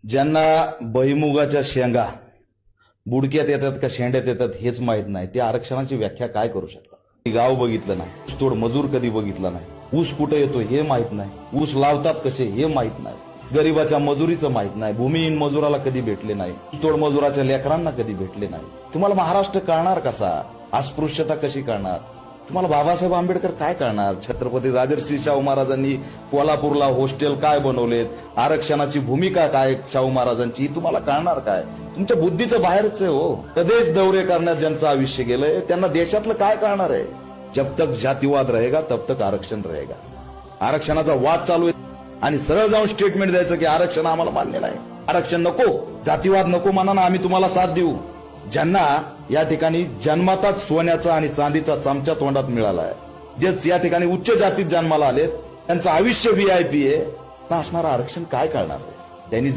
ज्यांना भुईमुगाच्या शेंगा बुडक्यात येतात का शेंड्यात येतात हेच माहित नाही, ते आरक्षणाची व्याख्या काय करू शकतात? गाव बघितलं नाही, ऊसतोड मजूर कधी बघितला नाही, ऊस कुठे येतो हे माहित नाही, ऊस लावतात कसे हे माहित नाही, गरीबाच्या मजुरीचं माहित नाही, भूमिहीन मजुराला कधी भेटले नाही, ऊसतोड मजुराच्या लेकरांना कधी भेटले नाही. तुम्हाला महाराष्ट्र कळणार कसा? अस्पृश्यता कशी कळणार? तुम्हाला बाबासाहेब आंबेडकर काय कळणार? छत्रपती राजर्षी शाहू महाराजांनी कोल्हापूरला हॉस्टेल काय बनवलेत, आरक्षणाची भूमिका काय शाहू महाराजांची, तुम्हाला कळणार काय? तुमच्या बुद्धीचं बाहेरच आहे हो. प्रदेश दौरे करण्यात ज्यांचं आयुष्य गेलंय त्यांना देशातलं काय कळणार आहे? जब तक जातीवाद रहेगा तब तक आरक्षण रहेगा. आरक्षणाचा वाद चालू आहे आणि सरळ जाऊन स्टेटमेंट द्यायचं की आरक्षण आम्हाला मान्य नाही, आरक्षण नको, जातीवाद नको, म्हणा ना आम्ही तुम्हाला साथ देऊ. ज्यांना या ठिकाणी जन्मातच सोन्याचा आणि चांदीचा चमचा तोंडात मिळाला आहे, जेच या ठिकाणी उच्च जातीत जन्माला आलेत, त्यांचं आयुष्य व्हीआयपी आहे, असणारं आरक्षण काय कळणार आहे? त्यांनी